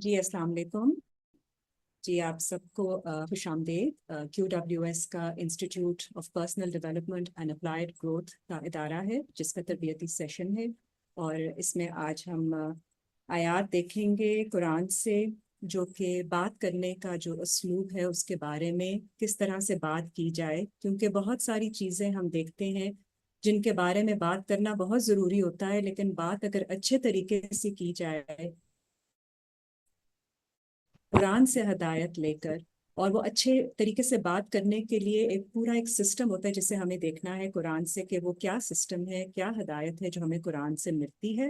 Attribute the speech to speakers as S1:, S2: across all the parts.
S1: جی السلام علیکم جی آپ سب کو خوش آمدید QWS کا institute of personal development and applied growth کا ادارہ ہے جس کا تربیتی سیشن ہے، اور اس میں آج ہم آیات دیکھیں گے قرآن سے، جو کہ بات کرنے کا جو اسلوب ہے اس کے بارے میں کس طرح سے بات کی جائے، کیونکہ بہت ساری چیزیں ہم دیکھتے ہیں جن کے بارے میں بات کرنا بہت ضروری ہوتا ہے، لیکن بات اگر اچھے طریقے سے کی جائے قرآن سے ہدایت لے کر، اور وہ اچھے طریقے سے بات کرنے کے لیے ایک سسٹم ہوتا ہے جسے ہمیں دیکھنا ہے قرآن سے کہ وہ کیا سسٹم ہے، کیا ہدایت ہے جو ہمیں قرآن سے ملتی ہے،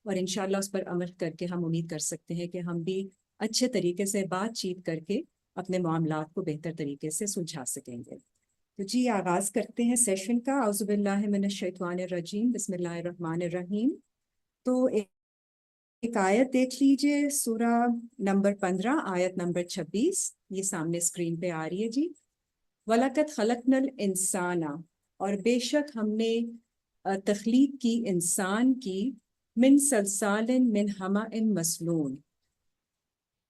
S1: اور انشاءاللہ اس پر عمل کر کے ہم امید کر سکتے ہیں کہ ہم بھی اچھے طریقے سے بات چیت کر کے اپنے معاملات کو بہتر طریقے سے سلجھا سکیں گے۔ تو جی آغاز کرتے ہیں سیشن کا۔ اعوذ باللہ من الشیطان الرجیم، بسم اللہ الرحمن الرحیم۔ تو ایک آیت دیکھ لیجئے، سورہ نمبر 15 آیت نمبر 26، یہ سامنے اسکرین پہ آ رہی ہے جی۔ وَلَقَدْ خَلَقْنَا الْإِنسَانَ، اور بے شک ہم نے تخلیق کی انسان کی، من سلسال من حمأ مسنون۔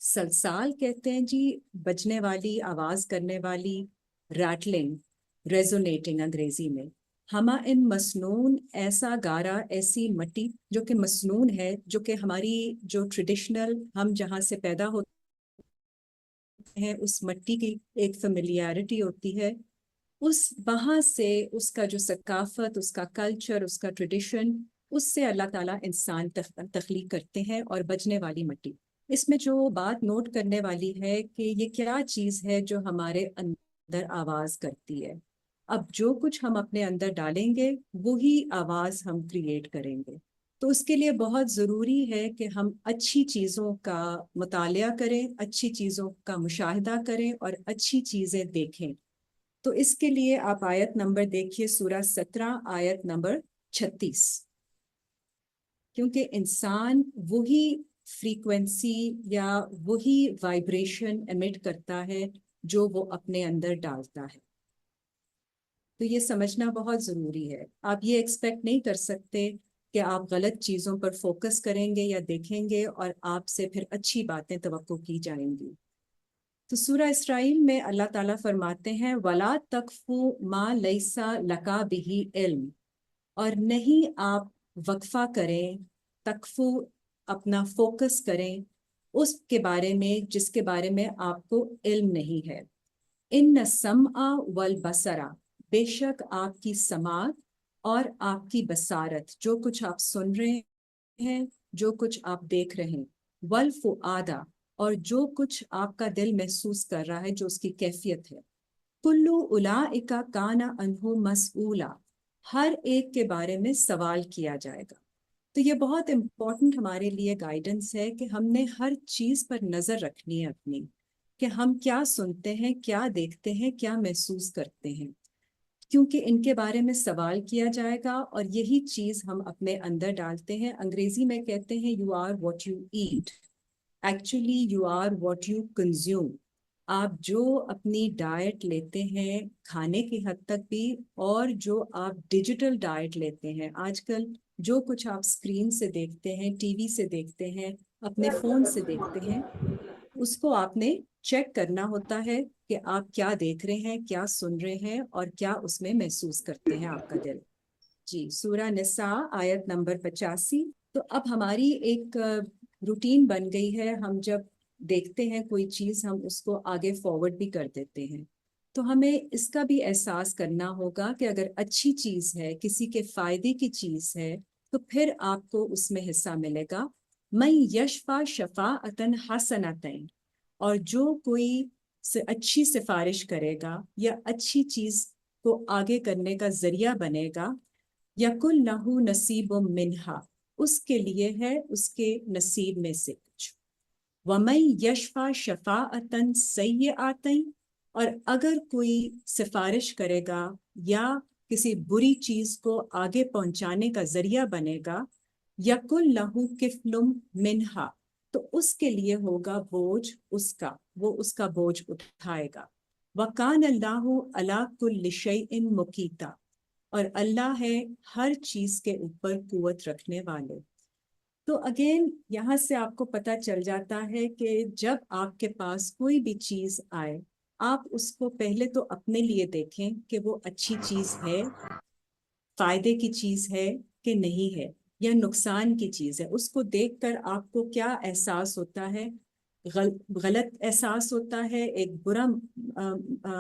S1: سلسال کہتے ہیں جی بجنے والی، آواز کرنے والی، ریٹلنگ، ریزونیٹنگ انگریزی میں۔ ہما ان مسنون، ایسا گارا، ایسی مٹی جو کہ مسنون ہے، جو کہ ہماری جو ٹریڈیشنل ہم جہاں سے پیدا ہوتے ہیں اس مٹی کی ایک فیملیارٹی ہوتی ہے، اس وہاں سے اس کا جو ثقافت، اس کا کلچر، اس کا ٹریڈیشن، اس سے اللہ تعالیٰ انسان تخلیق کرتے ہیں، اور بجنے والی مٹی۔ اس میں جو بات نوٹ کرنے والی ہے کہ یہ کیا چیز ہے جو ہمارے اندر آواز کرتی ہے۔ اب جو کچھ ہم اپنے اندر ڈالیں گے وہی آواز ہم کریٹ کریں گے، تو اس کے لیے بہت ضروری ہے کہ ہم اچھی چیزوں کا مطالعہ کریں، اچھی چیزوں کا مشاہدہ کریں اور اچھی چیزیں دیکھیں۔ تو اس کے لیے آپ آیت نمبر دیکھیے، سورہ 17 آیت نمبر 36، کیونکہ انسان وہی فریکوینسی یا وہی وائبریشن ایمٹ کرتا ہے جو وہ اپنے اندر ڈالتا ہے۔ تو یہ سمجھنا بہت ضروری ہے۔ آپ یہ ایکسپیکٹ نہیں کر سکتے کہ آپ غلط چیزوں پر فوکس کریں گے یا دیکھیں گے اور آپ سے پھر اچھی باتیں توقع کی جائیں گی۔ تو سورہ اسرائیل میں اللہ تعالیٰ فرماتے ہیں وَلَا تَقْفُ مَا لَيْسَ لَكَ بِهِ علم، اور نہیں آپ وقفہ کریں، تقفو اپنا فوکس کریں اس کے بارے میں جس کے بارے میں آپ کو علم نہیں ہے۔ ان السمع والبصر، بے شک آپ کی سماعت اور آپ کی بصارت، جو کچھ آپ سن رہے ہیں، جو کچھ آپ دیکھ رہے ہیں، والفؤاد، اور جو کچھ آپ کا دل محسوس کر رہا ہے جو اس کی کیفیت ہے، کلو اولئک کان عنہ مسئولا، ہر ایک کے بارے میں سوال کیا جائے گا۔ تو یہ بہت امپورٹنٹ ہمارے لیے گائیڈنس ہے کہ ہم نے ہر چیز پر نظر رکھنی ہے اپنی، کہ ہم کیا سنتے ہیں، کیا دیکھتے ہیں، کیا محسوس کرتے ہیں، کیونکہ ان کے بارے میں سوال کیا جائے گا اور یہی چیز ہم اپنے اندر ڈالتے ہیں۔ انگریزی میں کہتے ہیں you are what you eat, actually you are what you consume. آپ جو اپنی ڈائٹ لیتے ہیں کھانے کی حد تک بھی، اور جو آپ ڈیجیٹل ڈائٹ لیتے ہیں، آج کل جو کچھ آپ اسکرین سے دیکھتے ہیں، ٹی وی سے دیکھتے ہیں، اپنے فون سے دیکھتے ہیں، اس کو آپ نے چیک کرنا ہوتا ہے کہ آپ کیا دیکھ رہے ہیں، کیا سن رہے ہیں، اور کیا اس میں محسوس کرتے ہیں آپ کا دل۔ جی سورہ نساء آیت نمبر 85۔ تو اب ہماری ایک روٹین بن گئی ہے، ہم جب دیکھتے ہیں کوئی چیز ہم اس کو آگے فارورڈ بھی کر دیتے ہیں، تو ہمیں اس کا بھی احساس کرنا ہوگا کہ اگر اچھی چیز ہے، کسی کے فائدے کی چیز ہے، تو پھر آپ کو اس میں حصہ ملے گا۔ من یشفع شفاعۃ حسنۃ، اور جو کوئی اچھی سفارش کرے گا یا اچھی چیز کو آگے کرنے کا ذریعہ بنے گا، یکن لہ نصیب منہا، اس کے لیے ہے اس کے نصیب میں سے کچھ۔ وَمَن یشفع شفاعۃ سیئۃ، اور اگر کوئی سفارش کرے گا یا کسی بری چیز کو آگے پہنچانے کا ذریعہ بنے گا، یکن لہ کفل منہا، تو اس کے لیے ہوگا بوجھ اس کا، وہ اس کا بوجھ اٹھائے گا۔ وَكَانَ اللَّهُ عَلَىٰ كُلِّ شَيْءٍ مُقِیتًا، اور اللہ ہے ہر چیز کے اوپر قوت رکھنے والے۔ تو اگین یہاں سے آپ کو پتہ چل جاتا ہے کہ جب آپ کے پاس کوئی بھی چیز آئے، آپ اس کو پہلے تو اپنے لیے دیکھیں کہ وہ اچھی چیز ہے، فائدے کی چیز ہے کہ نہیں ہے، یا نقصان کی چیز ہے۔ اس کو دیکھ کر آپ کو کیا احساس ہوتا ہے؟ غلط احساس ہوتا ہے، ایک برا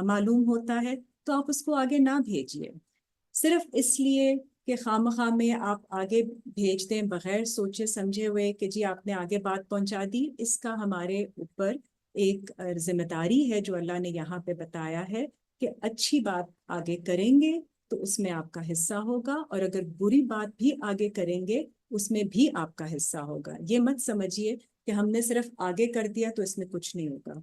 S1: معلوم ہوتا ہے، تو آپ اس کو آگے نہ بھیجیے، صرف اس لیے کہ خواہ میں آپ آگے بھیج دیں بغیر سوچے سمجھے ہوئے کہ جی آپ نے آگے بات پہنچا دی۔ اس کا ہمارے اوپر ایک ذمہ داری ہے جو اللہ نے یہاں پہ بتایا ہے کہ اچھی بات آگے کریں گے تو اس میں آپ کا حصہ ہوگا، اور اگر بری بات بھی آگے کریں گے اس میں بھی آپ کا حصہ ہوگا۔ یہ مت سمجھیے کہ ہم نے صرف آگے کر دیا تو اس میں کچھ نہیں ہوگا۔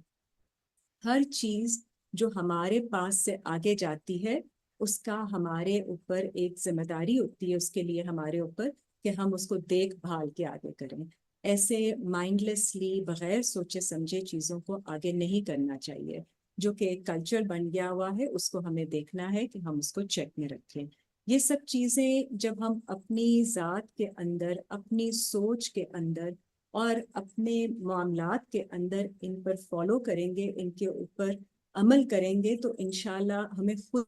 S1: ہر چیز جو ہمارے پاس سے آگے جاتی ہے اس کا ہمارے اوپر ایک ذمہ داری ہوتی ہے، اس کے لیے ہمارے اوپر کہ ہم اس کو دیکھ بھال کے آگے کریں۔ ایسے مائنڈ لیسلی بغیر سوچے سمجھے چیزوں کو آگے نہیں کرنا چاہیے، جو کہ ایک کلچر بن گیا ہوا ہے، اس کو ہمیں دیکھنا ہے کہ ہم اس کو چیک میں رکھیں۔ یہ سب چیزیں جب ہم اپنی ذات کے اندر، اپنی سوچ کے اندر اور اپنے معاملات کے اندر ان پر فالو کریں گے، ان کے اوپر عمل کریں گے، تو انشاءاللہ ہمیں خود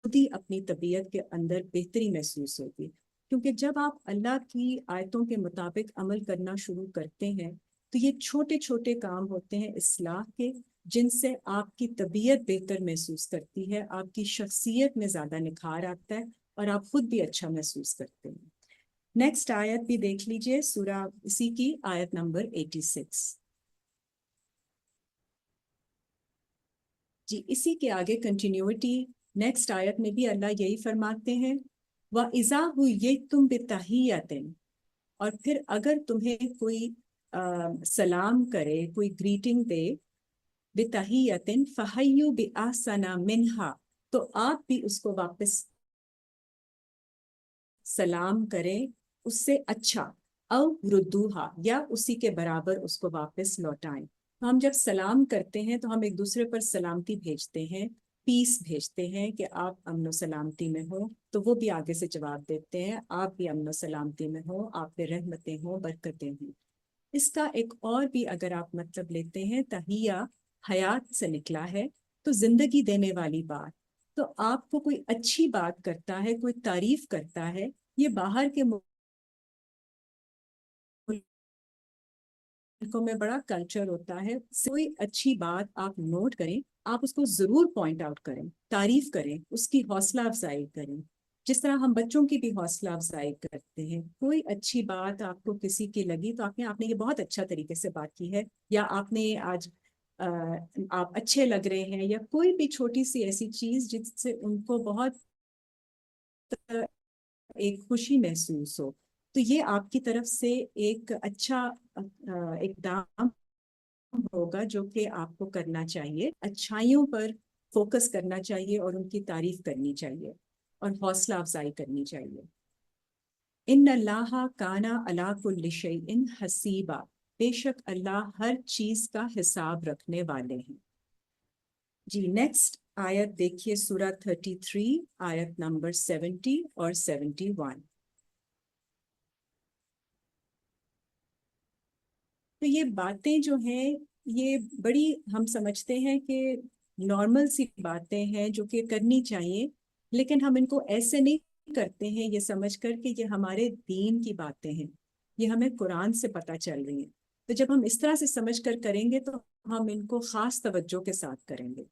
S1: ہی اپنی طبیعت کے اندر بہتری محسوس ہوگی۔ کیونکہ جب آپ اللہ کی آیتوں کے مطابق عمل کرنا شروع کرتے ہیں تو یہ چھوٹے چھوٹے کام ہوتے ہیں اصلاح کے، جن سے آپ کی طبیعت بہتر محسوس کرتی ہے، آپ کی شخصیت میں زیادہ نکھار آتا ہے، اور آپ خود بھی اچھا محسوس کرتے ہیں۔ نیکسٹ آیت بھی دیکھ لیجئے، سورہ اسی کی آیت نمبر 86۔ جی اسی کے آگے کنٹینیوٹی نیکسٹ آیت میں بھی اللہ یہی فرماتے ہیں، وَإِذَا حُيِّيتُم بِتَحِيَّةٍ، اور پھر اگر تمہیں کوئی سلام کرے، کوئی گریٹنگ دے، بِتَحِيَّةٍ فَحَيُّوا بِأَحْسَنَ مِنْهَا، تو آپ بھی اس کو واپس سلام کریں اس سے اچھا، او ردوہا، یا اسی کے برابر اس کو واپس لوٹائیں۔ ہم جب سلام کرتے ہیں تو ہم ایک دوسرے پر سلامتی بھیجتے ہیں، پیس بھیجتے ہیں کہ آپ امن و سلامتی میں ہوں، تو وہ بھی آگے سے جواب دیتے ہیں آپ بھی امن و سلامتی میں ہوں، آپ پہ رحمتیں ہوں، برکتیں ہوں۔ اس کا ایک اور بھی اگر آپ مطلب لیتے ہیں، تحیہ حیات سے نکلا ہے، تو زندگی دینے والی بات۔ تو آپ کو کوئی اچھی بات کرتا ہے، کوئی تعریف کرتا ہے، یہ باہر کے ملکوں میں بڑا کلچر ہوتا ہے، کوئی اچھی بات آپ نوٹ کریں، آپ اس کو ضرور پوائنٹ آؤٹ کریں، تعریف کریں، اس کی حوصلہ افزائی کریں، جس طرح ہم بچوں کی بھی حوصلہ افزائی کرتے ہیں۔ کوئی اچھی بات آپ کو کسی کی لگی تو آپ نے یہ بہت اچھا طریقے سے بات کی ہے، یا آپ نے آج آپ اچھے لگ رہے ہیں، یا کوئی بھی چھوٹی سی ایسی چیز جس سے ان کو بہت ایک خوشی محسوس ہو، تو یہ آپ کی طرف سے ایک اچھا اقدام ہوگا جو کہ آپ کو کرنا چاہیے۔ اچھائیوں پر فوکس کرنا چاہیے اور ان کی تعریف کرنی چاہیے اور حوصلہ افزائی کرنی چاہیے۔ ان اللہ کانا علی کل شیء حسیبا، بے شک اللہ ہر چیز کا حساب رکھنے والے ہیں۔ جی نیکسٹ آیت دیکھیے، سورہ 33 آیت نمبر 70 اور 71۔ تو یہ باتیں جو ہیں یہ بڑی ہم سمجھتے ہیں کہ نارمل سی باتیں ہیں جو کہ کرنی چاہیے، لیکن ہم ان کو ایسے نہیں کرتے ہیں یہ سمجھ کر کہ یہ ہمارے دین کی باتیں ہیں، یہ ہمیں قرآن سے پتہ چل رہی ہیں۔ تو جب ہم اس طرح سے سمجھ کر کریں گے تو ہم ان کو خاص توجہ کے ساتھ کریں گے۔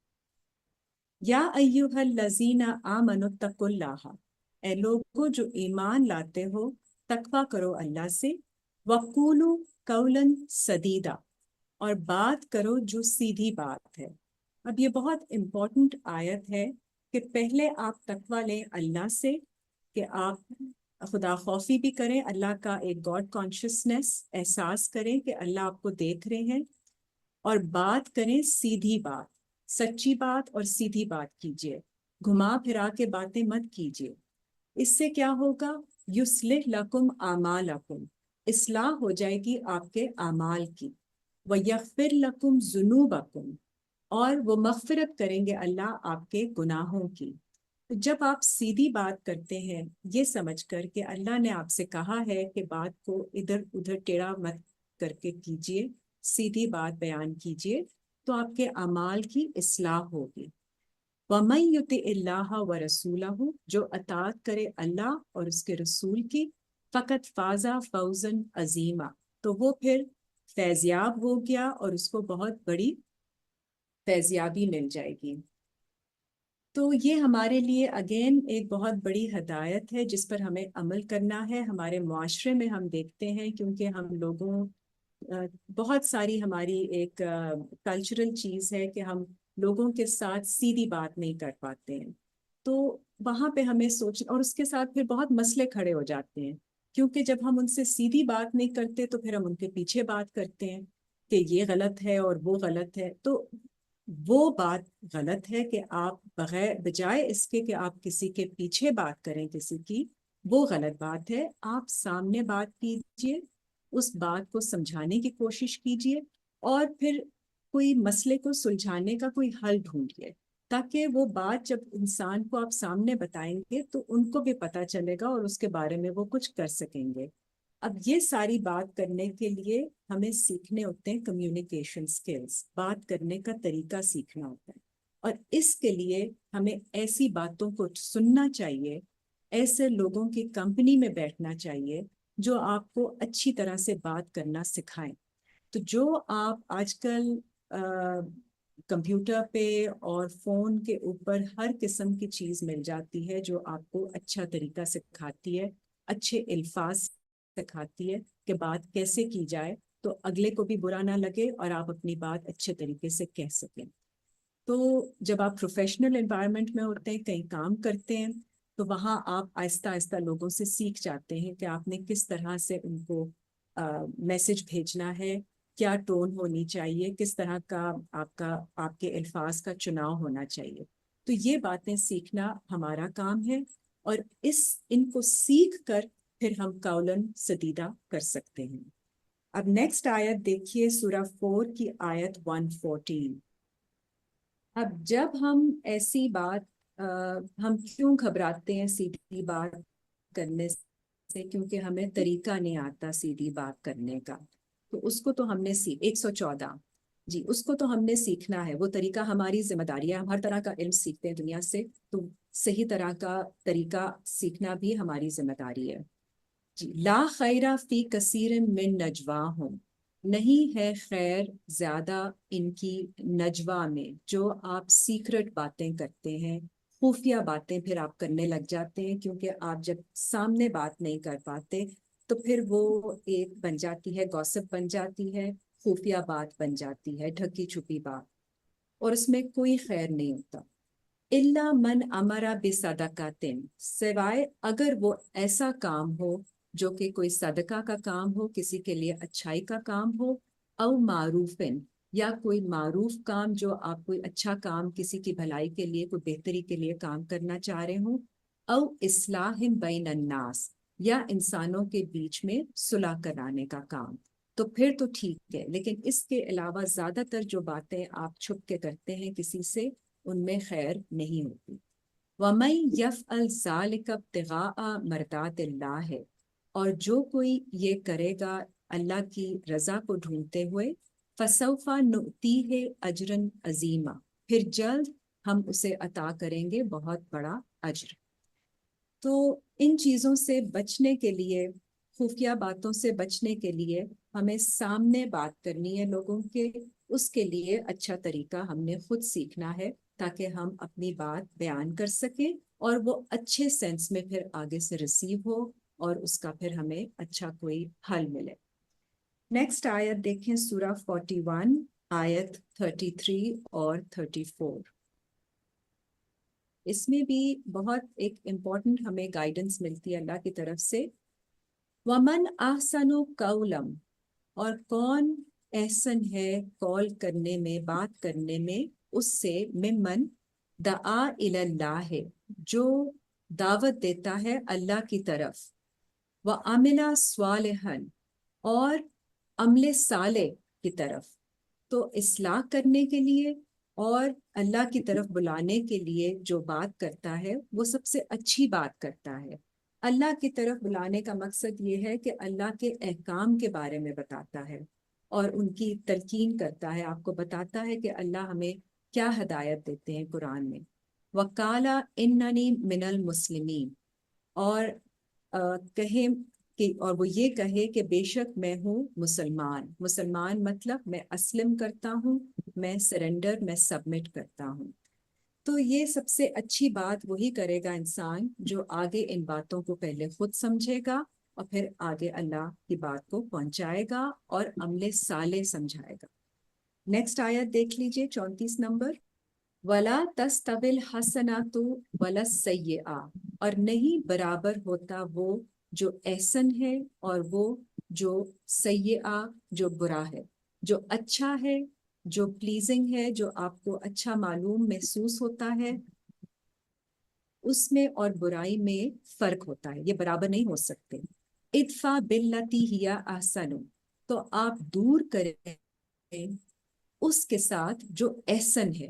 S1: یا ایھا الذین آمنوا اتقوا اللہ، اے لوگو جو ایمان لاتے ہو تقویٰ کرو اللہ سے، وقولوا قولا سدیدا، اور بات کرو جو سیدھی بات ہے۔ اب یہ بہت امپورٹنٹ آیت ہے کہ پہلے آپ تقویٰ لیں اللہ سے، کہ آپ خدا خوفی بھی کریں، اللہ کا ایک گاڈ کانشیسنس احساس کریں کہ اللہ آپ کو دیکھ رہے ہیں، اور بات کریں سیدھی بات، سچی بات اور سیدھی بات کیجیے، گھما پھرا کے باتیں مت کیجیے۔ اس سے کیا ہوگا؟ یصلح لکم اعمالکم، اصلاح ہو جائے گی آپ کے اعمال کی، ویغفر لکم ذنوبکم، اور وہ مغفرت کریں گے اللہ آپ کے گناہوں کی۔ جب آپ سیدھی بات کرتے ہیں یہ سمجھ کر کہ اللہ نے آپ سے کہا ہے کہ بات کو ادھر ادھر ٹیڑھا مت کر کے کیجیے، سیدھی بات بیان کیجیے، تو آپ کے اعمال کی اصلاح ہوگی۔ وَمَن يُطِعِ اللَّهَ وَرَسُولَهُ، جو اطاعت کرے اللہ اور اس کے رسول کی، فقط فازا فوزن عظیما، تو وہ پھر فیضیاب ہو گیا اور اس کو بہت بڑی فیضیابی مل جائے گی۔ تو یہ ہمارے لیے اگین ایک بہت بڑی ہدایت ہے جس پر ہمیں عمل کرنا ہے۔ ہمارے معاشرے میں ہم دیکھتے ہیں، کیونکہ ہم لوگوں بہت ساری ہماری ایک کلچرل چیز ہے کہ ہم لوگوں کے ساتھ سیدھی بات نہیں کر پاتے ہیں، تو وہاں پہ ہمیں سوچ، اور اس کے ساتھ پھر بہت مسئلے کھڑے ہو جاتے ہیں، کیونکہ جب ہم ان سے سیدھی بات نہیں کرتے تو پھر ہم ان کے پیچھے بات کرتے ہیں کہ یہ غلط ہے اور وہ غلط ہے۔ تو وہ بات غلط ہے کہ آپ بجائے اس کے کہ آپ کسی کے پیچھے بات کریں کسی کی، وہ غلط بات ہے۔ آپ سامنے بات کیجئے، اس بات کو سمجھانے کی کوشش کیجئے، اور پھر کوئی مسئلے کو سلجھانے کا کوئی حل ڈھونڈیے، تاکہ وہ بات جب انسان کو آپ سامنے بتائیں گے تو ان کو بھی پتہ چلے گا اور اس کے بارے میں وہ کچھ کر سکیں گے۔ اب یہ ساری بات کرنے کے لیے ہمیں سیکھنے ہوتے ہیں کمیونیکیشن سکلز، بات کرنے کا طریقہ سیکھنا ہوتا ہے، اور اس کے لیے ہمیں ایسی باتوں کو سننا چاہیے، ایسے لوگوں کی کمپنی میں بیٹھنا چاہیے جو آپ کو اچھی طرح سے بات کرنا سکھائیں۔ تو جو آپ آج کل کمپیوٹر پہ اور فون کے اوپر ہر قسم کی چیز مل جاتی ہے جو آپ کو اچھا طریقہ سکھاتی ہے، اچھے الفاظ سکھاتی ہے کہ بات کیسے کی جائے تو اگلے کو بھی برا نہ لگے اور آپ اپنی بات اچھے طریقے سے کہہ سکیں۔ تو جب آپ پروفیشنل انوائرمنٹ میں ہوتے ہیں، کہیں کام کرتے ہیں، تو وہاں آپ آہستہ آہستہ لوگوں سے سیکھ جاتے ہیں کہ آپ نے کس طرح سے ان کو میسج بھیجنا ہے، کیا ٹون ہونی چاہیے، کس طرح کا آپ کے الفاظ کا چناؤ ہونا چاہیے۔ تو یہ باتیں سیکھنا ہمارا کام ہے، اور ان کو سیکھ کر پھر ہم قولاً سدیدہ کر سکتے ہیں۔ اب نیکسٹ آیت دیکھیے، سورہ 4 کی آیت 114۔ اب جب ہم ایسی بات ہم کیوں گھبراتے ہیں سیدھی بات کرنے سے؟ کیونکہ ہمیں طریقہ نہیں آتا سیدھی بات کرنے کا، تو اس کو تو ہم نے 114 جی، اس کو تو ہم نے سیکھنا ہے، وہ طریقہ ہماری ذمہ داری ہے۔ ہم ہر طرح کا علم سیکھتے ہیں دنیا سے، تو صحیح طرح کا طریقہ سیکھنا بھی ہماری ذمہ داری ہے۔ جی، لا خیرہ فی کثیر من نجواہم، نہیں ہے خیر زیادہ ان کی نجوا میں، جو آپ سیکرٹ باتیں کرتے ہیں، خفیہ باتیں پھر آپ کرنے لگ جاتے ہیں، کیونکہ آپ جب سامنے بات نہیں کر پاتے تو پھر وہ ایک بن جاتی ہے، گوسپ بن جاتی ہے، خفیہ بات بن جاتی ہے، ڈھکی چھپی بات، اور اس میں کوئی خیر نہیں ہوتا۔ الا من امر بصدقۃ، سوائے اگر وہ ایسا کام ہو جو کہ کوئی صدقہ کا کام ہو، کسی کے لیے اچھائی کا کام ہو، او معروفن، یا کوئی معروف کام، جو آپ کوئی اچھا کام کسی کی بھلائی کے لیے، کوئی بہتری کے لیے کام کرنا چاہ رہے ہوں، او اصلاح بین الناس، یا انسانوں کے بیچ میں صلح کرانے کا کام، تو پھر تو ٹھیک ہے۔ لیکن اس کے علاوہ زیادہ تر جو باتیں آپ چھپ کے کرتے ہیں کسی سے، ان میں خیر نہیں ہوتی۔ وَمَن يَفْعَلْ ذَلِكَ ابْتِغَاءَ مَرْضَاتِ اللَّهِ، اور جو کوئی یہ کرے گا اللہ کی رضا کو ڈھونڈتے ہوئے، فَسَوْفَ نُؤْتِيهِ أَجْرًا عَظِيمًا، پھر جلد ہم اسے عطا کریں گے بہت بڑا اجر۔ تو ان چیزوں سے بچنے کے لیے، خفیہ باتوں سے بچنے کے لیے، ہمیں سامنے بات کرنی ہے لوگوں کے، اس کے لیے اچھا طریقہ ہم نے خود سیکھنا ہے، تاکہ ہم اپنی بات بیان کر سکیں اور وہ اچھے سینس میں پھر آگے سے ریسیو ہو، اور اس کا پھر ہمیں اچھا کوئی حل ملے۔ نیکسٹ آیت دیکھیں، سورہ 41 آیت 33 اور 34۔ اس میں بھی بہت ایک امپورٹنٹ ہمیں گائیڈنس ملتی ہے اللہ کی طرف سے۔ وَمَنْ أَحْسَنُ قَوْلًا، اور کون احسن ہے قول کرنے میں، بات کرنے میں، اس سے، ممن دعا الی اللہ، جو دعوت دیتا ہے اللہ کی طرف، وعمل صالحا، اور عمل صالح کی طرف۔ تو اصلاح کرنے کے لیے اور اللہ کی طرف بلانے کے لیے جو بات کرتا ہے وہ سب سے اچھی بات کرتا ہے۔ اللہ کی طرف بلانے کا مقصد یہ ہے کہ اللہ کے احکام کے بارے میں بتاتا ہے اور ان کی تلقین کرتا ہے، آپ کو بتاتا ہے کہ اللہ ہمیں کیا ہدایت دیتے ہیں قرآن میں۔ وَقَالَ إِنَّنِي مِنَ الْمُسْلِمِينَ، اور کہیں کہ اور وہ یہ کہے کہ بے شک میں ہوں مسلمان۔ مسلمان مطلب میں اسلم کرتا ہوں، میں سرنڈر، میں سبمٹ کرتا ہوں۔ تو یہ سب سے اچھی بات وہی کرے گا انسان جو آگے ان باتوں کو پہلے خود سمجھے گا اور پھر آگے اللہ کی بات کو پہنچائے گا اور عمل صالح سمجھائے گا۔ نیکسٹ آیت دیکھ لیجئے، 34 نمبر۔ وَلَا تَسْتَوِي الْحَسَنَاتُ وَلَا السَّيِّئَاتُ، اور نہیں برابر ہوتا وہ جو احسن ہے اور وہ جو سیئہ، جو برا ہے، جو اچھا ہے، جو پلیزنگ ہے، جو آپ کو اچھا معلوم محسوس ہوتا ہے، اس میں اور برائی میں فرق ہوتا ہے، یہ برابر نہیں ہو سکتے۔ ادفع باللتی ہی احسن، تو آپ دور کریں اس کے ساتھ جو احسن ہے،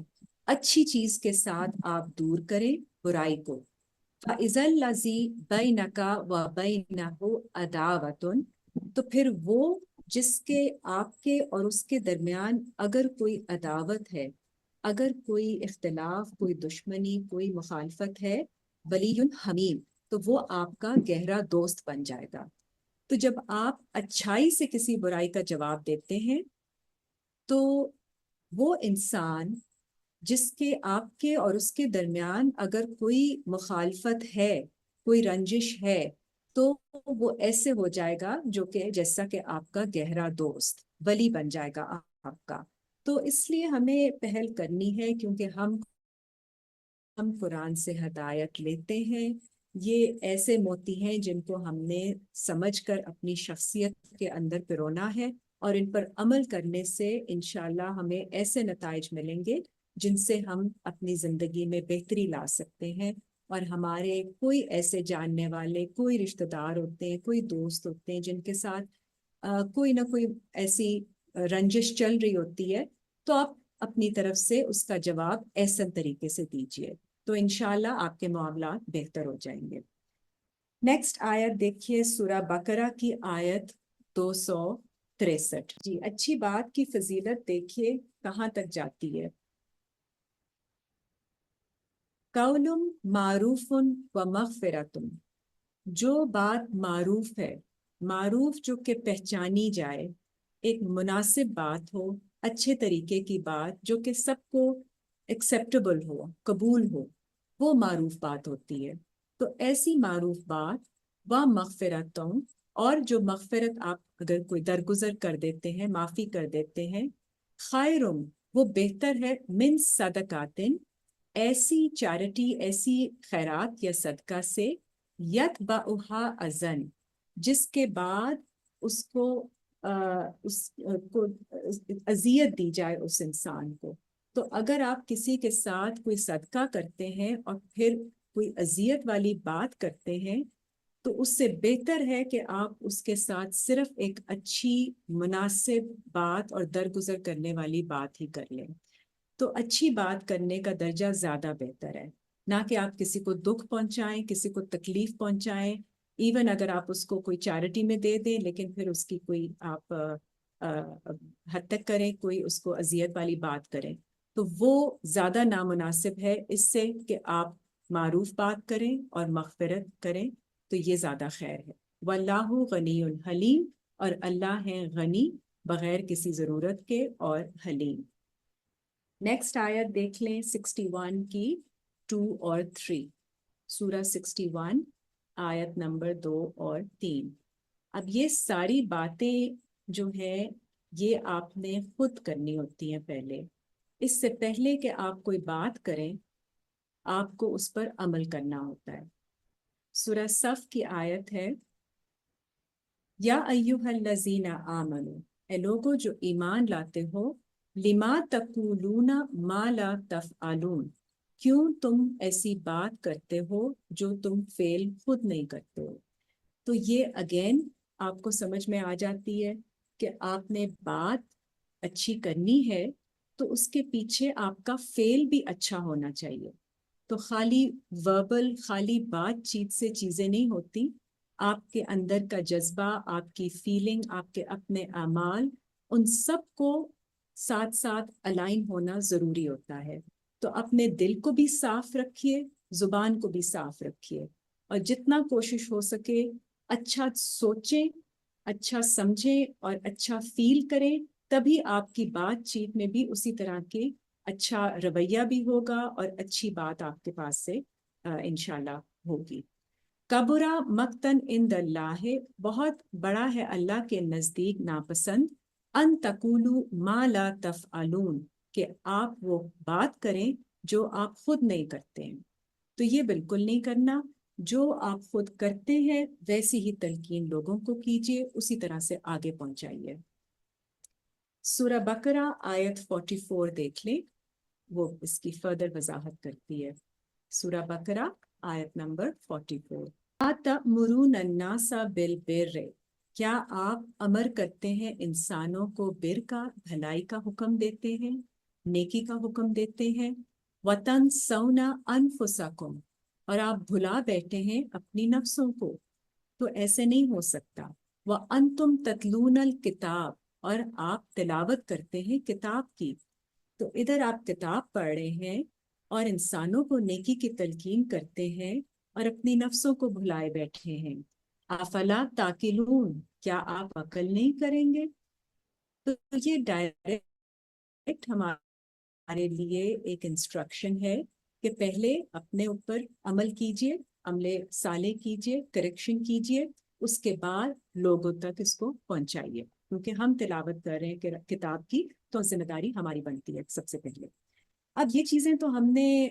S1: اچھی چیز کے ساتھ آپ دور کریں برائی کو۔ فَإِذَا الَّذِي بَيْنَكَ وَبَيْنَهُ عَدَاوَةٌ، تو پھر وہ جس کے آپ کے اور اس کے درمیان اگر کوئی عداوت ہے، اگر کوئی اختلاف، کوئی دشمنی، کوئی مخالفت ہے، ولی حمیم، تو وہ آپ کا گہرا دوست بن جائے گا۔ تو جب آپ اچھائی سے کسی برائی کا جواب دیتے ہیں تو وہ انسان جس کے آپ کے اور اس کے درمیان اگر کوئی مخالفت ہے، کوئی رنجش ہے، تو وہ ایسے ہو جائے گا جو کہ جیسا کہ آپ کا گہرا دوست، ولی بن جائے گا آپ کا۔ تو اس لیے ہمیں پہل کرنی ہے، کیونکہ ہم قرآن سے ہدایت لیتے ہیں۔ یہ ایسے موتی ہیں جن کو ہم نے سمجھ کر اپنی شخصیت کے اندر پرونا ہے، اور ان پر عمل کرنے سے انشاءاللہ ہمیں ایسے نتائج ملیں گے جن سے ہم اپنی زندگی میں بہتری لا سکتے ہیں، اور ہمارے کوئی ایسے جاننے والے، کوئی رشتہ دار ہوتے ہیں، کوئی دوست ہوتے ہیں جن کے ساتھ کوئی نہ کوئی ایسی رنجش چل رہی ہوتی ہے، تو آپ اپنی طرف سے اس کا جواب احسن طریقے سے دیجیے، تو انشاءاللہ آپ کے معاملات بہتر ہو جائیں گے۔ نیکسٹ آیت دیکھیے، سورہ بقرہ کی آیت 263۔ جی، اچھی بات کی فضیلت دیکھیے کہاں تک جاتی ہے۔ قول معروف و مغفرۃ، جو بات معروف ہے، معروف جو کہ پہچانی جائے، ایک مناسب بات ہو، اچھے طریقے کی بات جو کہ سب کو ایکسیپٹیبل ہو، قبول ہو، وہ معروف بات ہوتی ہے۔ تو ایسی معروف بات و مغفرتوں، اور جو مغفرت آپ اگر کوئی درگزر کر دیتے ہیں، معافی کر دیتے ہیں، خیرم، وہ بہتر ہے، من صدقاتن، ایسی چیریٹی، ایسی خیرات یا صدقہ سے، یتبعھا اذن، جس کے بعد اس کو اذیت دی جائے اس انسان کو۔ تو اگر آپ کسی کے ساتھ کوئی صدقہ کرتے ہیں اور پھر کوئی اذیت والی بات کرتے ہیں، تو اس سے بہتر ہے کہ آپ اس کے ساتھ صرف ایک اچھی مناسب بات اور درگزر کرنے والی بات ہی کر لیں۔ تو اچھی بات کرنے کا درجہ زیادہ بہتر ہے، نہ کہ آپ کسی کو دکھ پہنچائیں، کسی کو تکلیف پہنچائیں۔ ایون اگر آپ اس کو کوئی چیریٹی میں دے دیں لیکن پھر اس کی کوئی آپ حد تک کریں، کوئی اس کو اذیت والی بات کریں، تو وہ زیادہ نامناسب ہے اس سے کہ آپ معروف بات کریں اور مغفرت کریں، تو یہ زیادہ خیر ہے۔ واللہ غنی حلیم، اور اللہ ہے غنی، بغیر کسی ضرورت کے، اور حلیم۔ نیکسٹ آیت دیکھ لیں 61 کی 2 اور 3، سورہ 61 آیت نمبر 2 اور 3۔ اب یہ ساری باتیں جو ہیں یہ آپ نے خود کرنی ہوتی ہیں پہلے، اس سے پہلے کہ آپ کوئی بات کریں آپ کو اس پر عمل کرنا ہوتا ہے۔ سورہ صف کی آیت ہے، یا ایھا الذین آمنوا، اے لوگو جو ایمان لاتے ہو، لما تقولون ما لا تفعلون، کیوں تم ایسی بات کرتے ہو جو تم فعل خود نہیں کرتے ہو۔ تو یہ اگین آپ کو سمجھ میں آ جاتی ہے کہ آپ نے بات اچھی کرنی ہے، تو اس کے پیچھے آپ کا فعل بھی اچھا ہونا چاہیے. تو خالی وربل، خالی بات چیت سے چیزیں نہیں ہوتی. آپ کے اندر کا جذبہ، آپ کی فیلنگ، آپ کے اپنے اعمال، ان سب کو ساتھ ساتھ الائن ہونا ضروری ہوتا ہے. تو اپنے دل کو بھی صاف رکھیے، زبان کو بھی صاف رکھیے، اور جتنا کوشش ہو سکے اچھا سوچیں، اچھا سمجھیں اور اچھا فیل کریں. تبھی آپ کی بات چیت میں بھی اسی طرح کے اچھا رویہ بھی ہوگا اور اچھی بات آپ کے پاس سے انشاءاللہ ہوگی. کبرا مقتن عند اللہ، بہت بڑا ہے اللہ کے نزدیک ناپسند، ان تقولوا ما لا تفعلون، کہ آپ وہ بات کریں جو آپ خود نہیں کرتے ہیں. تو یہ بالکل نہیں کرنا. جو آپ خود کرتے ہیں ویسی ہی تلقین لوگوں کو کیجیے، اسی طرح سے آگے پہنچائیے. سورہ بقرہ آیت 44 دیکھ لیں، وہ اس کی فردر وضاحت کرتی ہے. سورہ بقرہ آیت نمبر 44. أَتَأْمُرُونَ النَّاسَ بِالْبِرِّ، کیا آپ امر کرتے ہیں انسانوں کو بر کا، بھلائی کا حکم دیتے ہیں، نیکی کا حکم دیتے ہیں. وَتَنْسَوْنَ أَنفُسَكُمْ، اور آپ بھلا بیٹھے ہیں اپنی نفسوں کو. تو ایسے نہیں ہو سکتا. وَأَنْتُمْ تَتْلُونَ الْكِتَابَ، اور آپ تلاوت کرتے ہیں کتاب کی. تو ادھر آپ کتاب پڑھ رہے ہیں اور انسانوں کو نیکی کی تلقین کرتے ہیں اور اپنی نفسوں کو بھلائے بیٹھے ہیں. افلا تاکلون، کیا آپ عقل نہیں کریں گے؟ تو یہ ڈائریکٹ ہمارے لیے ایک انسٹرکشن ہے کہ پہلے اپنے اوپر عمل کیجئے، عمل صالح کیجئے، کریکشن کیجئے، اس کے بعد لوگوں تک اس کو پہنچائیے. کیونکہ ہم تلاوت کر رہے ہیں کتاب کی، تو ذمہ داری ہماری بنتی ہے سب سے پہلے. اب یہ چیزیں تو ہم نے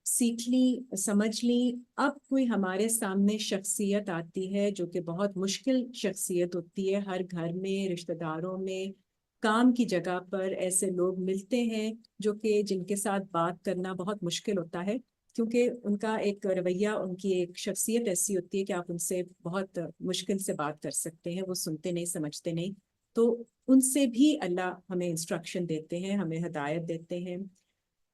S1: سیکھ لی، سمجھ لی. اب کوئی ہمارے سامنے شخصیت آتی ہے جو کہ بہت مشکل شخصیت ہوتی ہے. ہر گھر میں، رشتہ داروں میں، کام کی جگہ پر ایسے لوگ ملتے ہیں جو کہ جن کے ساتھ بات کرنا بہت مشکل ہوتا ہے، کیونکہ ان کا ایک رویہ، ان کی ایک شخصیت ایسی ہوتی ہے کہ آپ ان سے بہت مشکل سے بات کر سکتے ہیں. وہ سنتے نہیں، سمجھتے نہیں. تو ان سے بھی اللہ ہمیں انسٹرکشن دیتے ہیں، ہمیں ہدایت دیتے ہیں.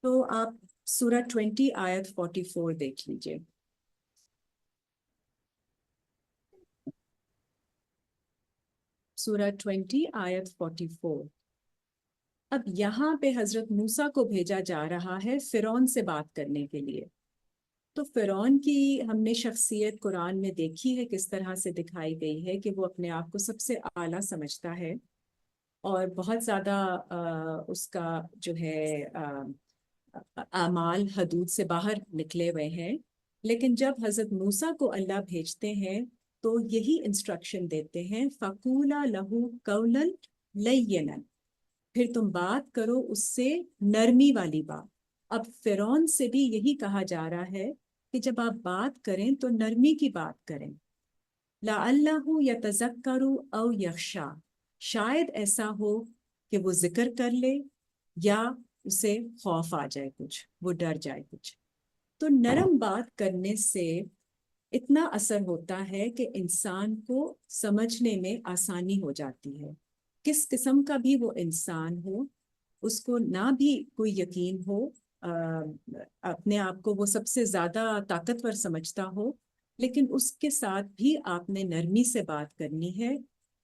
S1: تو آپ سورہ 20 آیت 44 دیکھ لیجئے. سورہ 20 آیت 44. اب یہاں پہ حضرت موسیٰ کو بھیجا جا رہا ہے فرعون سے بات کرنے کے لیے. تو فرعون کی ہم نے شخصیت قرآن میں دیکھی ہے کس طرح سے دکھائی گئی ہے کہ وہ اپنے آپ کو سب سے اعلیٰ سمجھتا ہے اور بہت زیادہ اس کا جو ہے اعمال حدود سے باہر نکلے ہوئے ہیں. لیکن جب حضرت موسیٰ کو اللہ بھیجتے ہیں تو یہی انسٹرکشن دیتے ہیں، فَقُولَا لَهُ قَوْلًا لَيِّنًا، پھر تم بات کرو اس سے نرمی والی بات. اب فرعون سے بھی یہی کہا جا رہا ہے کہ جب آپ بات کریں تو نرمی کی بات کریں. لَعَلَّهُ يَتَذَكَّرُ أَوْ يَخْشَىٰ، شاید ایسا ہو کہ وہ ذکر کر لے یا اسے خوف آ جائے، کچھ وہ ڈر جائے کچھ. تو نرم بات کرنے سے اتنا اثر ہوتا ہے کہ انسان کو سمجھنے میں آسانی ہو جاتی ہے. کس قسم کا بھی وہ انسان ہو، اس کو نہ بھی کوئی یقین ہو، اپنے آپ کو وہ سب سے زیادہ طاقتور سمجھتا ہو، لیکن اس کے ساتھ بھی آپ نے نرمی سے بات کرنی ہے،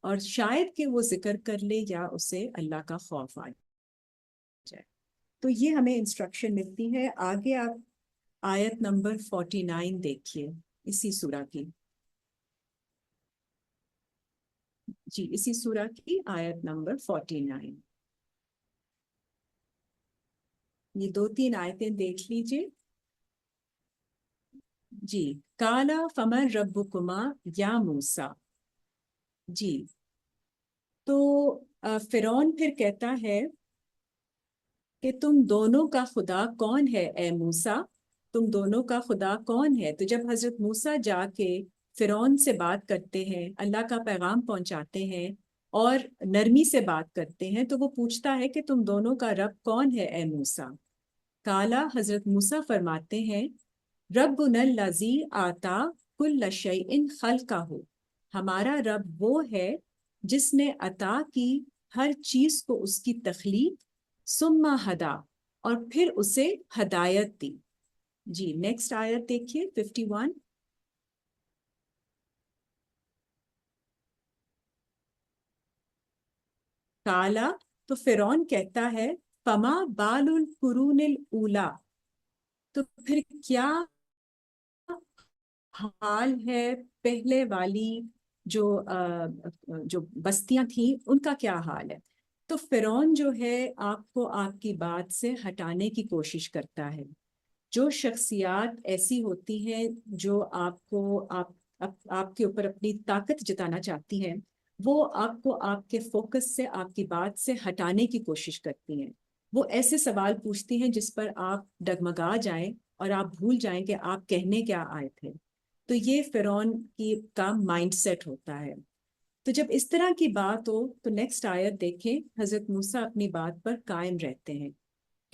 S1: اور شاید کہ وہ ذکر کر لے یا اسے اللہ کا خوف آ جائے. تو یہ ہمیں انسٹرکشن ملتی ہے. آگے آپ آیت نمبر 49 دیکھیے اسی سورہ کی. جی، اسی سورہ کی آیت نمبر 49. یہ 2-3 آیتیں دیکھ لیجئے. جی، کالا فمن ربکما یا موسیٰ. جی، تو فرعون پھر کہتا ہے کہ تم دونوں کا خدا کون ہے اے موسیٰ، تم دونوں کا خدا کون ہے. تو جب حضرت موسیٰ جا کے فرعون سے بات کرتے ہیں، اللہ کا پیغام پہنچاتے ہیں اور نرمی سے بات کرتے ہیں، تو وہ پوچھتا ہے کہ تم دونوں کا رب کون ہے اے موسیٰ. کالا، حضرت موسیٰ فرماتے ہیں، ربنا الذی آتا کل شیء خلقہ، ہمارا رب وہ ہے جس نے عطا کی ہر چیز کو اس کی تخلیق، ثم ہدا، اور پھر اسے ہدایت دی. جی نیکسٹ آیت دیکھیے 51. کالا، تو فرعون کہتا ہے فما بال القرون الاولی، تو پھر کیا حال ہے پہلے والی جو جو بستیاں تھیں ان کا کیا حال ہے. تو فرعون جو ہے آپ کو آپ کی بات سے ہٹانے کی کوشش کرتا ہے. جو شخصیات ایسی ہوتی ہیں جو آپ کو آپ کے اوپر اپنی طاقت جتانا چاہتی ہیں، وہ آپ کو آپ کے فوکس سے، آپ کی بات سے ہٹانے کی کوشش کرتی ہیں. وہ ایسے سوال پوچھتی ہیں جس پر آپ ڈگمگا جائیں اور آپ بھول جائیں کہ آپ کہنے کیا آئے تھے. تو یہ فرعون کا مائنڈ سیٹ ہوتا ہے. تو جب اس طرح کی بات ہو تو نیکسٹ آیت دیکھیں. حضرت موسیٰ اپنی بات پر قائم رہتے ہیں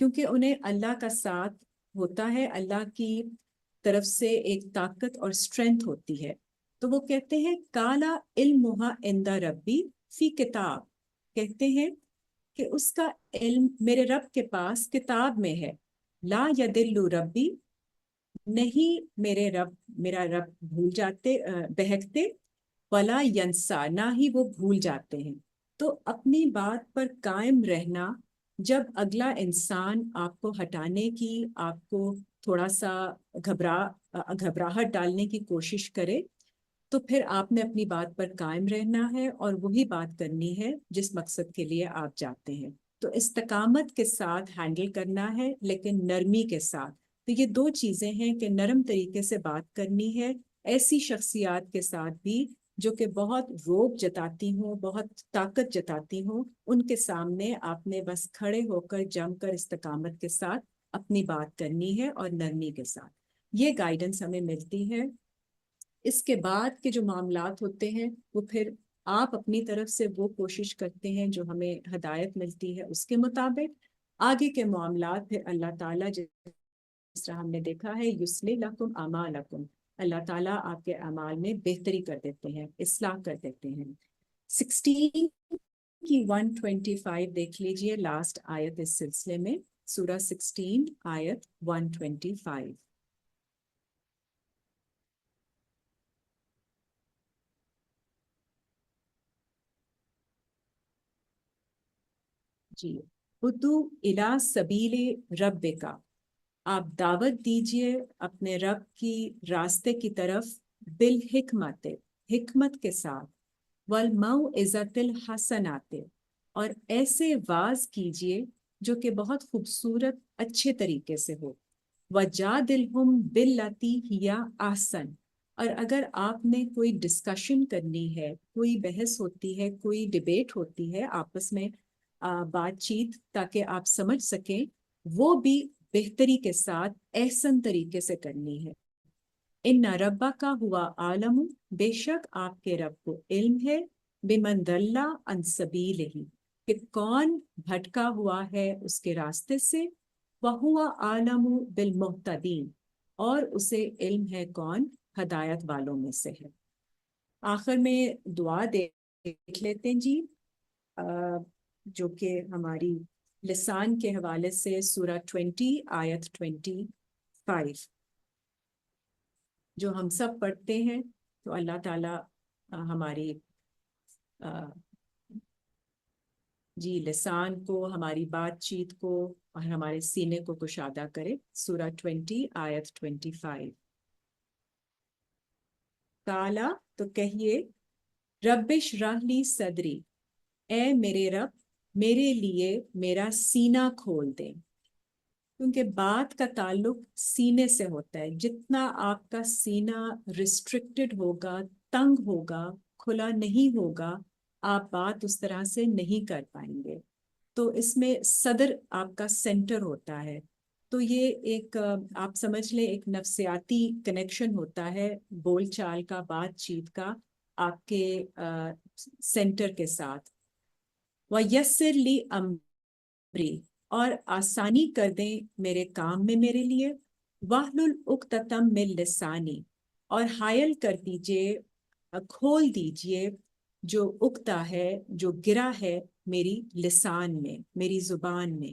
S1: کیونکہ انہیں اللہ کا ساتھ ہوتا ہے، اللہ کی طرف سے ایک طاقت اور اسٹرینتھ ہوتی ہے. تو وہ کہتے ہیں کالا علمھا عند ربی فی کتاب، کہتے ہیں کہ اس کا علم میرے رب کے پاس کتاب میں ہے. لا یدل ربی، نہیں میرا رب بھول جاتے بہکتے، ولا ینسا، نہ ہی وہ بھول جاتے ہیں. تو اپنی بات پر قائم رہنا، جب اگلا انسان آپ کو ہٹانے کی، آپ کو تھوڑا سا گھبراہٹ ڈالنے کی کوشش کرے، تو پھر آپ نے اپنی بات پر قائم رہنا ہے اور وہی بات کرنی ہے جس مقصد کے لیے آپ جاتے ہیں. تو استقامت کے ساتھ ہینڈل کرنا ہے، لیکن نرمی کے ساتھ. تو یہ دو چیزیں ہیں کہ نرم طریقے سے بات کرنی ہے ایسی شخصیات کے ساتھ بھی جو کہ بہت روب جتاتی ہوں، بہت طاقت جتاتی ہوں. ان کے سامنے آپ نے بس کھڑے ہو کر جم کر استقامت کے ساتھ اپنی بات کرنی ہے اور نرمی کے ساتھ. یہ گائیڈنس ہمیں ملتی ہے. اس کے بعد کے جو معاملات ہوتے ہیں وہ پھر آپ اپنی طرف سے وہ کوشش کرتے ہیں جو ہمیں ہدایت ملتی ہے اس کے مطابق. آگے کے معاملات پھر اللہ تعالیٰ، جس طرح ہم نے دیکھا ہے، یصلح لکم اعمالکم، اللہ تعالیٰ آپ کے اعمال میں بہتری کر دیتے ہیں، اصلاح کر دیتے ہیں. 16 کی 125 دیکھ لیجئے، لاسٹ آیت اس سلسلے میں، سورہ 16 آیت 125. جی، ادعو الی سبیل ربک، آپ دعوت دیجئے اپنے رب کی راستے کی طرف، بالحکمت، حکمت کے ساتھ، والموعظۃ الحسنات، اور ایسے واز کیجئے جو کہ بہت خوبصورت اچھے طریقے سے ہو. وجادلہم باللتی ہی احسن، اور اگر آپ نے کوئی ڈسکشن کرنی ہے، کوئی بحث ہوتی ہے، کوئی ڈیبیٹ ہوتی ہے آپس میں، بات چیت، تاکہ آپ سمجھ سکیں، وہ بھی بہتری کے ساتھ احسن طریقے سے کرنی ہے. ان ربا کا ہوا عالم، بے شک آپ کے رب کو علم ہے، بمن ضل عن سبیلہ، کہ کون بھٹکا ہوا ہے اس کے راستے سے، وہو عالم بالمہتدین، اور اسے علم ہے کون ہدایت والوں میں سے ہے. آخر میں دعا دیکھ لیتے ہیں جی، جو کہ ہماری لسان کے حوالے سے سورہ 20 آیت 25 جو ہم سب پڑھتے ہیں. تو اللہ تعالیٰ ہماری جی لسان کو، ہماری بات چیت کو اور ہمارے سینے کو کشادہ کرے. سورہ 20 آیت 25. کالا، تو کہیے، رب اشرح لی صدری، اے میرے رب میرے لیے میرا سینہ کھول دیں. کیونکہ بات کا تعلق سینے سے ہوتا ہے. جتنا آپ کا سینہ ریسٹرکٹڈ ہوگا، تنگ ہوگا، کھلا نہیں ہوگا، آپ بات اس طرح سے نہیں کر پائیں گے. تو اس میں صدر آپ کا سینٹر ہوتا ہے. تو یہ ایک آپ سمجھ لیں ایک نفسیاتی کنیکشن ہوتا ہے بول چال کا، بات چیت کا، آپ کے سینٹر کے ساتھ. وَيَسِّرْ لِي أَمْرِي، اور آسانی کر دیں میرے کام میں میرے لیے. وَاحْلُلْ عُقْدَةً مِّن لِّسَانِي، اور حائل کر دیجئے، کھول دیجئے جو عقدہ ہے، جو گرہ ہے میری لسان میں، میری زبان میں.